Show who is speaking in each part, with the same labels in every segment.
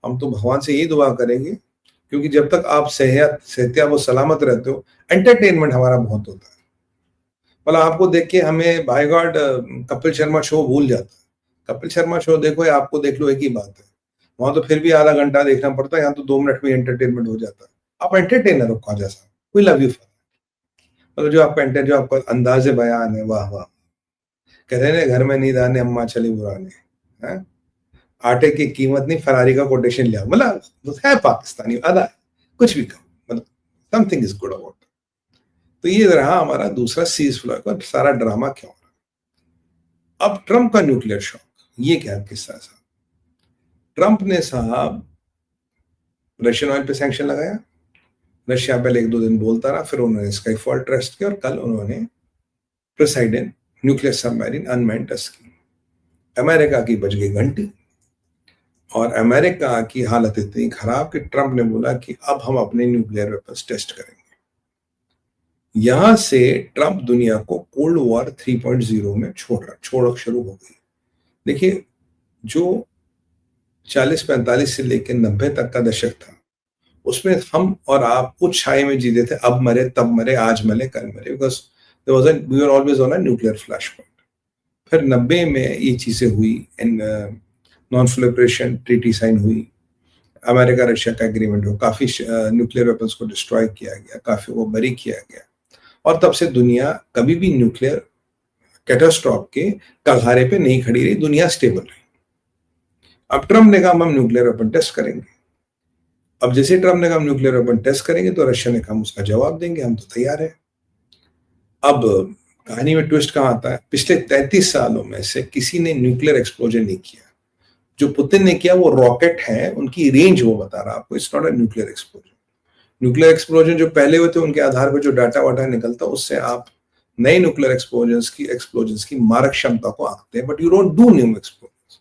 Speaker 1: हम तो भगवान से यही दुआ करेंगे, क्योंकि जब तक आप सेहतियाब और सलामत रहते हो, एंटरटेनमेंट हमारा बहुत होता है। मतलब आपको देख के हमें by god Kapil Sharma show भूल जाता है। कपिल शर्मा शो देखो या आपको देख लो, एक ही बात है। वहां तो फिर भी आधा घंटा देखना पड़ता है, यहाँ तो 2 मिनट में एंटरटेनमेंट हो जाता है। आप एंटरटेनर हो Khwaja Sahab, we love you for, मतलब जो आपका अंदाज बयान है, वाह वाह। कहते हैं ना, घर में नींद आने अम्मा चली बुराने, हैं? आटे की कीमत नहीं, फरारी का कोटेशन लिया, मतलब है पाकिस्तानी अदा, कुछ भी कहो, मतलब समथिंग इज गुड अबाउट। तो ये रहा हमारा दूसरा सीज फ्लो का सारा ड्रामा क्यों हो रहा। अब ट्रंप का न्यूक्लियर शॉक, ये क्या किस्सा साहब। ट्रंप ने साहब रशियन ऑयल पे सैंक्शन लगाया, रशिया पहले 1-2 दिन बोलता रहा, फिर उन्होंने स्काईफॉल टेस्ट किया और कल उन्होंने प्रेसाइडेंट न्यूक्लियर सबमरीन अनमैन्ड टेस्ट की। अमेरिका की बज गई घंटी, और अमेरिका की हालत इतनी खराब कि ट्रंप ने बोला कि अब हम अपने न्यूक्लियर वेपन्स टेस्ट करेंगे। यहां से ट्रंप दुनिया को कोल्ड वॉर 3.0 में छोड़ शुरू हो गई। देखिए, जो 40-45 से लेकर 90 तक का दशक था, उसमें हम और आप कुछ छाए में जीते थे, अब मरे तब मरे, आज मरे कल मरे, because we are always on a nuclear flash point. फिर 90 में ये चीजें हुई, नॉन प्रोलिफरेशन ट्रीटी साइन हुई, अमेरिका रशिया का एग्रीमेंट हो, काफी न्यूक्लियर वेपन्स को डिस्ट्रॉय किया गया, काफी को बरी किया गया, और तब से दुनिया कभी भी न्यूक्लियर कैटास्ट्रॉफ के कगारे पे नहीं खड़ी रही, दुनिया स्टेबल रही। अब ट्रंप ने कहा हम न्यूक्लियर वेपन टेस्ट करेंगे। अब जैसे ट्रंप ने कहा हम न्यूक्लियर वेपन टेस्ट करेंगे, तो रशिया ने कहा हम उसका जवाब देंगे, हम तो तैयार है। अब कहानी में ट्विस्ट कहां आता है, पिछले 33 सालों में से किसी ने न्यूक्लियर एक्सप्लोजन नहीं किया। जो पुतिन ने किया वो रॉकेट है, उनकी रेंज वो बता रहा आपको, it's not a nuclear explosion. Nuclear explosion जो पहले हुए थे उनके आधार पर जो डाटा वाटा निकलता, उससे आप नए न्यूक्लियर एक्सप्लोजन की मारक क्षमता को आंकते हैं, but you don't do new explosion.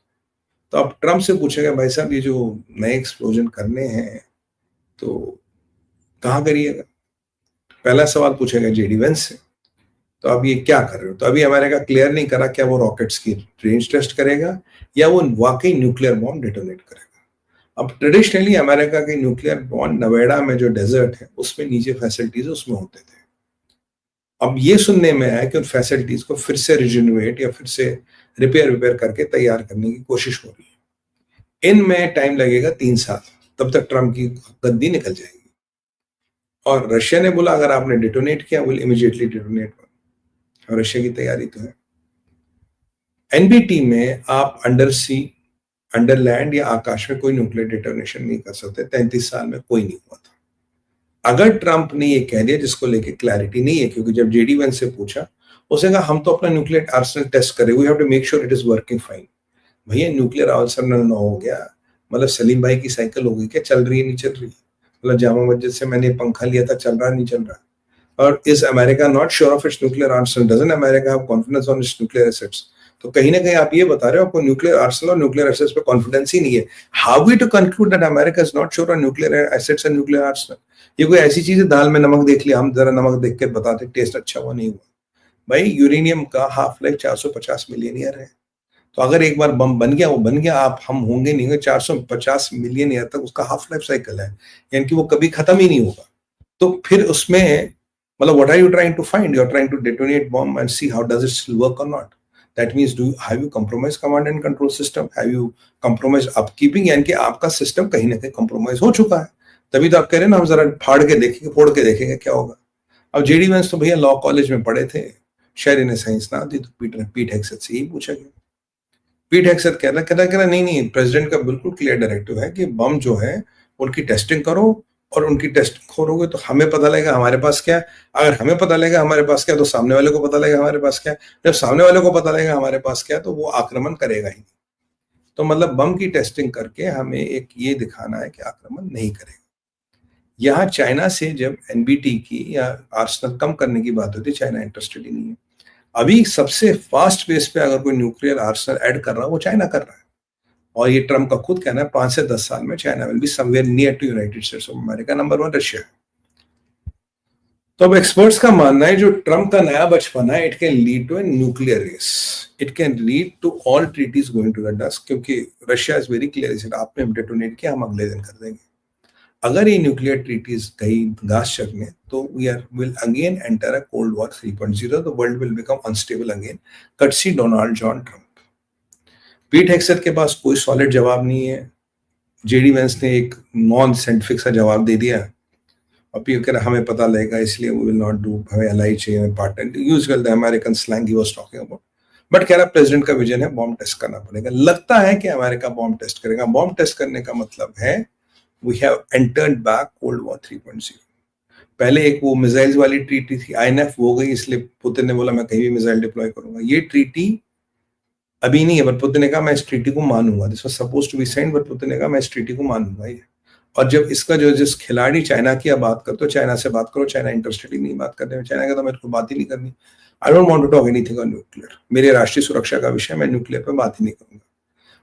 Speaker 1: तो अब ट्रंप से पूछेगा, भाई साहब ये जो नए एक्सप्लोजन करने हैं तो कहाँ करिएगा? पहला सवाल पूछेगा जेडी वेंस से, तो अब ये क्या कर रहे हो? तो अभी अमेरिका क्लियर नहीं करा क्या वो रॉकेट्स की रेंज टेस्ट करेगा या वो वाकई न्यूक्लियर बॉम्ब डिटोनेट करेगा। अब ट्रेडिशनली अमेरिका के न्यूक्लियर बॉम्ब नवेड़ा में जो डेजर्ट है उसमें नीचे फैसिलिटीज उसमें होते थे। अब ये सुनने में आया कि उन फैसिलिटीज को फिर से रिजनरेट या फिर से रिपेयर करके तैयार करने की कोशिश हो रही है। इनमें टाइम लगेगा 3 साल, तब तक ट्रंप की गद्दी निकल जाएगी। और रशिया ने बोला अगर आपने डिटोनेट किया विल इमीडिएटली डिटोनेट, और रशिया की तैयारी तो है। एनबीटी में आप अंडर सी, अंडर लैंड या आकाश में कोई न्यूक्लियर डिटोनेशन नहीं कर सकते, 33 साल में कोई नहीं हुआ था। अगर ट्रंप ने ये कह दिया, जिसको लेके क्लैरिटी नहीं है, क्योंकि जब जेडी वेंस से पूछा, उसने कहा हम तो अपना न्यूक्लियर आर्सेनल टेस्ट करें, we have to make sure it is working fine. भैया न्यूक्लियर आर्सेनल ना हो गया मतलब सलीम भाई की साइकिल हो गई क्या, चल रही है नहीं चल रही? मतलब जामा मस्जिद से मैंने पंखा लिया था, चल रहा नहीं चल रहा? और is America not sure of its nuclear Arsenal? Doesn't America have confidence on it's nuclear assets? तो कहीं ना कहीं आप ये बता रहे हो आपको न्यूक्लियर आर्सेनल और न्यूक्लियर एसेट्स पे कॉन्फिडेंस ही नहीं है। How we to conclude that America is not sure on nuclear assets and nuclear arsenal? ये कोई ऐसी चीज है, दाल में नमक देख लिया, हम जरा नमक देख के बताते टेस्ट अच्छा हुआ नहीं हुआ। भाई यूरेनियम का हाफ लाइफ 450 मिलियन ईयर है, तो अगर एक बार बम बन गया वो बन गया, आप हम होंगे नहीं होंगे 450 मिलियन ईयर तक उसका हाफ लाइफ साइकिल है, यानी कि वो कभी खत्म ही नहीं होगा। तो फिर उसमें मतलब what are you trying to find? You're trying to detonate bomb and see how does it still work or not. That means have you compromised command and control system? Have you compromised upkeeping? यानी कि आपका system कहीं ना कहीं compromise हो चुका है, तभी तो आप कह रहे हैं ना हम जरा फोड़ के देखेंगे क्या होगा। अब जेडी वेंस तो भैया लॉ कॉलेज में पढ़े थे, शायद इन्हें साइंस ना आती, तो पीट हेक्सेट से ही पूछा गया। पीट हेक्सेट कह रहा नहीं, प्रेसिडेंट का बिल्कुल क्लियर डायरेक्टिव है कि बम जो है उनकी टेस्टिंग करो, और उनकी टेस्ट खोलोगे तो हमें पता लगेगा हमारे पास क्या है। अगर हमें पता लगेगा हमारे पास क्या, तो सामने वाले को पता लगेगा हमारे पास क्या है। जब सामने वाले को पता लगेगा हमारे पास क्या है, तो वो आक्रमण करेगा ही। तो मतलब बम की टेस्टिंग करके हमें एक ये दिखाना है कि आक्रमण नहीं करेगा। यहाँ चाइना से जब एनबीटी की या आर्सेनल कम करने की बात होती है, चाइना इंटरेस्टेड ही नहीं है। अभी सबसे फास्ट पेस पे अगर कोई न्यूक्लियर आर्सेनल ऐड कर रहा है वो चाइना कर रहा है, और ये ट्रंप का खुद कहना है 5 से 10 साल में China will be somewhere near to United States of America, number 1 Russia. तो अब एक्सपर्ट्स का मानना है जो ट्रम्प का नया बचपन है, it can lead to a nuclear race, it can lead to all treaties going to the dust, क्योंकि रशिया इज वेरी क्लियर, आपने डेटोनेट किया हम अगले दिन कर देंगे। अगर ये न्यूक्लियर ट्रीटीज गई घास चरने तो we are will again enter a cold war 3.0, the world will become unstable again, courtesy Donald John Trump. Pete Hegseth के पास कोई सॉलिड जवाब नहीं है, जेडी वेंस ने एक नॉन साइंटिफिक सा जवाब दे दिया, और पीट कह रहा हमें पता लगेगा इसलिए वी विल नॉट डू, हमें एलआई चाहिए, हमें partner, usual the American slang he was talking about. But कह रहा प्रेसिडेंट का विजन है बॉम्ब टेस्ट करना पड़ेगा, लगता है कि अमेरिका बॉम्ब टेस्ट करेगा। बॉम्ब टेस्ट करने का मतलब है we have entered back cold war 3.0। पहले एक वो मिसाइल्स वाली ट्रीटी थी, आईएनएफ वो गई, इसलिए पुतिन ने बोला मैं कहीं भी मिसाइल डिप्लॉय करूंगा। ये ट्रीटी अभी नहीं है, बट पुतिन ने कहा मैं इस ट्रीटी को मानूंगा, this was supposed to be signed, but Putin ने कहा मैं इस ट्रीटी को मानूंगा ये। और जब इसका जो जिस खिलाड़ी चाइना की आप बात करते हो, चाइना से बात करो, चाइना इंटरेस्टेड ही नहीं बात करने में, चाइना का तो मेरे को बात ही नहीं करनी, I don't want to talk anything on nuclear, मेरे राष्ट्रीय सुरक्षा का विषय, मैं न्यूक्लियर पे बात ही नहीं करूंगा।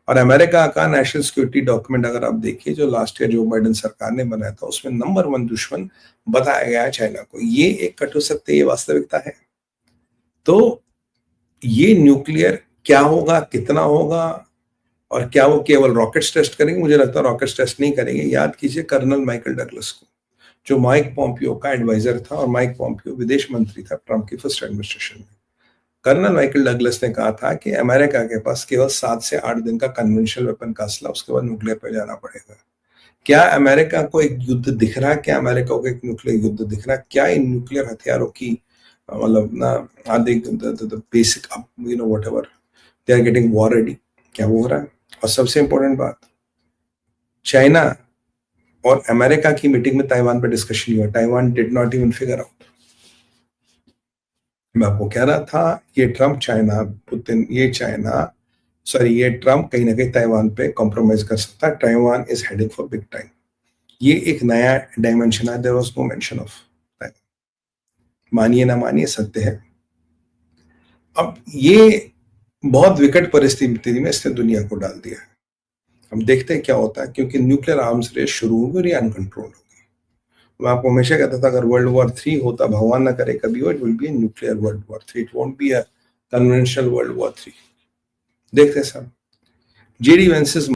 Speaker 1: और अमेरिका का नेशनल सिक्योरिटी डॉक्यूमेंट अगर आप देखिए जो लास्ट ईयर जो बाइडेन सरकार ने बनाया था, उसमें नंबर 1 दुश्मन बताया गया है चाइना को। ये एक कटु सत्य, ये वास्तविकता है। तो ये न्यूक्लियर क्या होगा, कितना होगा, और क्या वो केवल रॉकेट्स टेस्ट करेंगे? मुझे लगता है रॉकेट्स टेस्ट नहीं करेंगे। याद कीजिए कर्नल माइकल डगलस को, जो माइक पॉम्पियो का एडवाइजर था, और माइक पॉम्पियो विदेश मंत्री था ट्रम्प की फर्स्ट एडमिनिस्ट्रेशन में। कर्नल माइकल डगलस ने कहा था कि अमेरिका के पास केवल 7 से 8 दिन का कन्वेंशनल वेपन का असला, उसके बाद न्यूक्लियर पर जाना पड़ेगा। क्या अमेरिका को एक युद्ध दिख रहा है? क्या अमेरिका को एक न्यूक्लियर युद्ध दिख रहा है? क्या इन न्यूक्लियर हथियारों की मतलब ना आदि basic you know whatever they are getting war ready, क्या वो हो रहा है? और सबसे इंपॉर्टेंट बात, चाइना और अमेरिका की मीटिंग में ताइवान पर डिस्कशन हुआ, Taiwan did not even figure out. मैं आपको कह रहा था ये ट्रम्प चाइना पुतिन, ये ट्रम्प कहीं ना कहीं ताइवान पे कॉम्प्रोमाइज कर सकता है। Taiwan is heading for big time, ये एक नया डायमेंशन है, there was no mention of Taiwan, मानिए ना मानिए सत्य है। अब ये बहुत विकट परिस्थिति में इसने दुनिया को डाल दिया है। हम देखते हैं क्या होता है, क्योंकि न्यूक्लियर आर्म्स रेस शुरू होगी और ये अनकंट्रोल्ड होगी। मैं आपको हमेशा कहता था अगर वर्ल्ड वॉर 3 होता, भगवान ना करे कभी हो, it will be a nuclear world war 3, it won't be a conventional world war 3। देखते हैं सर, जेडी वेंस